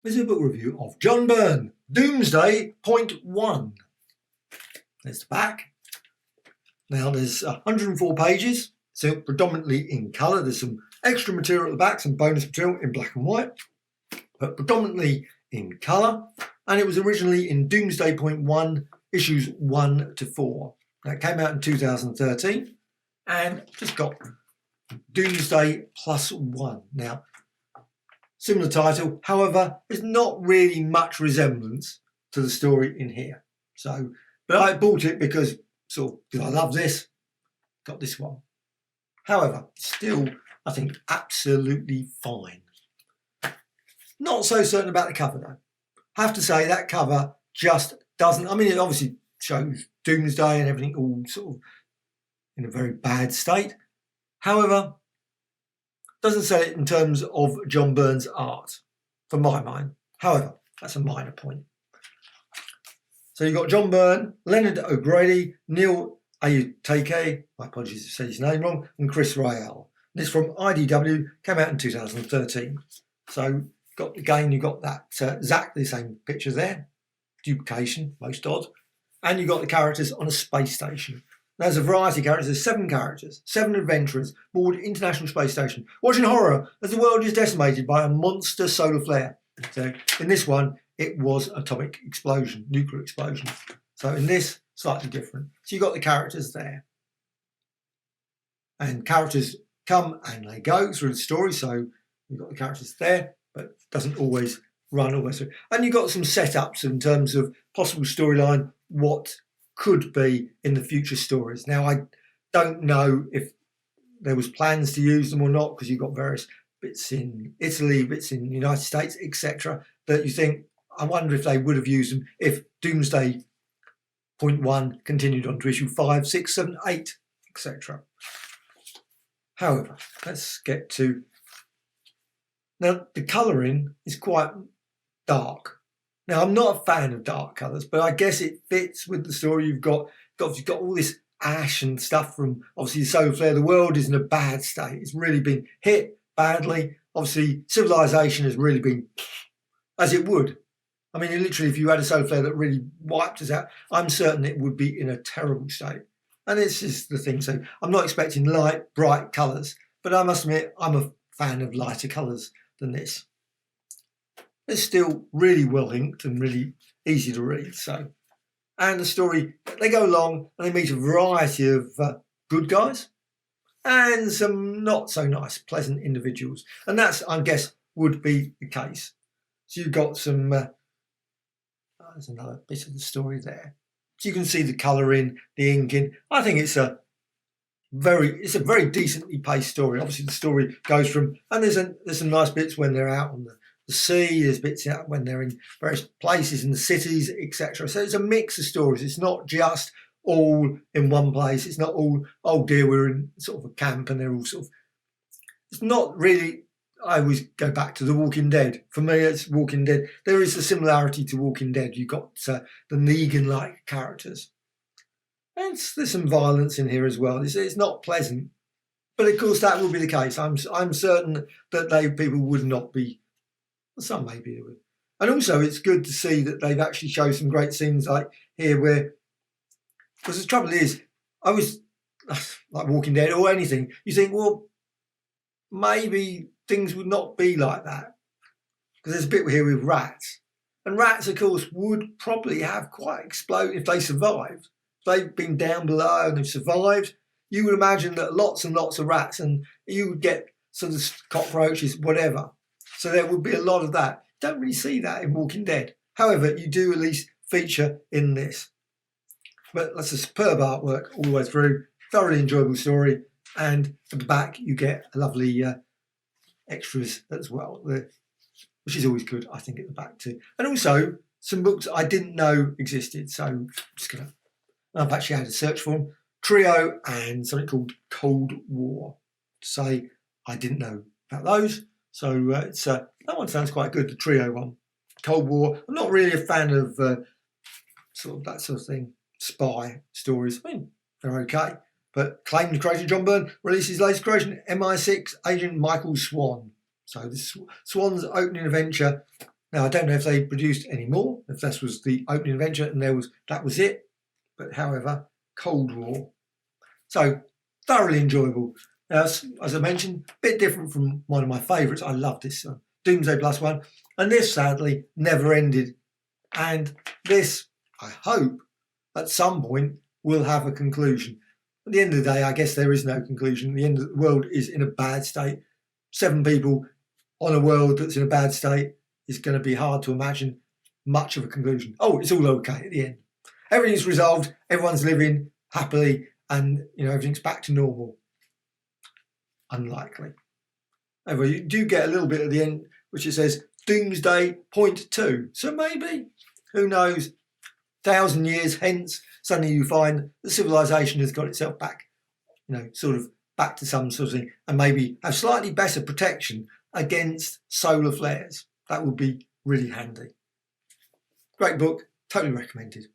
This is a book review of John Byrne, Doomsday.1. There's the back. Now there's 104 pages, so predominantly in colour. There's some extra material at the back, some bonus material in black and white, but predominantly in colour. And it was originally in Doomsday.1, issues 1 to 4. Now it came out in 2013 and just got Doomsday plus 1. Now, similar title, however, there's not really much resemblance to the story in here. So, but I bought it because I love this, got this one. However, still, I think absolutely fine. Not so certain about the cover though. I have to say that cover just doesn't, I mean, it obviously shows Doomsday and everything all sort of in a very bad state. However, doesn't sell it in terms of John Byrne's art, for my mind. However, that's a minor point. So you've got John Byrne, Leonard O'Grady, Neil Ayutake, my apologies if I say his name wrong, and Chris Rael. This from IDW, came out in 2013. So you've got that exactly the same picture there, duplication, most odd, and you've got the characters on a space station. There's a variety of characters. There's 7 characters, 7 adventurers aboard International Space Station, watching horror as the world is decimated by a monster solar flare. So in this one, it was atomic explosion, nuclear explosion. So in this, slightly different. So you've got the characters there. And characters come and they go through the story. So you've got the characters there, but it doesn't always run all the way through. And you've got some setups in terms of possible storyline, what could be in the future stories. Now, I don't know if there was plans to use them or not, because you've got various bits in Italy, bits in the United States, etc. that you think, I wonder if they would have used them if Doomsday.1 continued on to issue 5, 6, 7, 8, etc. However, let's get to... Now, the colouring is quite dark. Now, I'm not a fan of dark colours, but I guess it fits with the story. You've got all this ash and stuff from, obviously, the solar flare. The world is in a bad state. It's really been hit badly. Obviously, civilization has really been, as it would. I mean, literally, if you had a solar flare that really wiped us out, I'm certain it would be in a terrible state. And this is the thing. So I'm not expecting light, bright colours, but I must admit, I'm a fan of lighter colours than this. It's still really well inked and really easy to read. So, and the story, they go along and they meet a variety of good guys and some not so nice, pleasant individuals. And that's, I guess, would be the case. So you've got some, there's another bit of the story there. So you can see the colouring, the inking. I think it's a very decently paced story. Obviously the story goes from, and there's some nice bits when they're out on the sea, there's bits out when they're in various places in the cities, etc. So it's a mix of stories. It's not just all in one place. It's not all, oh dear, we're in sort of a camp and they're all sort of, it's not really. I always go back to The Walking Dead. For me, it's Walking Dead. There is a similarity to Walking Dead. You've got the Negan-like characters. And there's some violence in here as well. It's not pleasant. But of course, that will be the case. I'm certain that people would not be. Some maybe they would. And also it's good to see that they've actually shown some great scenes like here where, because the trouble is, I was like Walking Dead or anything, you think, well, maybe things would not be like that. Because there's a bit here with rats. And rats, of course, would probably have quite exploded if they survived. If they've been down below and they've survived, you would imagine that lots and lots of rats, and you would get sort of cockroaches, whatever. So there would be a lot of that. Don't really see that in Walking Dead. However, you do at least feature in this. But that's a superb artwork all the way through. Thoroughly enjoyable story. And at the back, you get a lovely extras as well, which is always good, I think, at the back too. And also some books I didn't know existed. So I've actually had to search for them. Trio and something called Cold War. To say I didn't know about those. So it's that one sounds quite good, the Trio one. Cold War. I'm not really a fan of sort of that sort of thing. Spy stories. I mean, they're okay. But claimed creator John Byrne releases his latest creation, MI6 Agent Michael Swan. So this Swan's opening adventure Now, I don't know if they produced any more, if this was the opening adventure and that was it. But however, Cold War. So thoroughly enjoyable. Now, as I mentioned, a bit different from one of my favourites. I love this one, Doomsday.1. And this sadly never ended. And this, I hope, at some point will have a conclusion. At the end of the day, I guess there is no conclusion. The end of the world is in a bad state. 7 people on a world that's in a bad state is going to be hard to imagine much of a conclusion. Oh, it's all okay at the end. Everything's resolved, everyone's living happily, and everything's back to normal. Unlikely. However, you do get a little bit at the end, which it says Doomsday.2. So maybe, who knows, 1,000 years hence, suddenly you find the civilization has got itself back, sort of back to some sort of thing, and maybe have slightly better protection against solar flares. That would be really handy. Great book, totally recommended.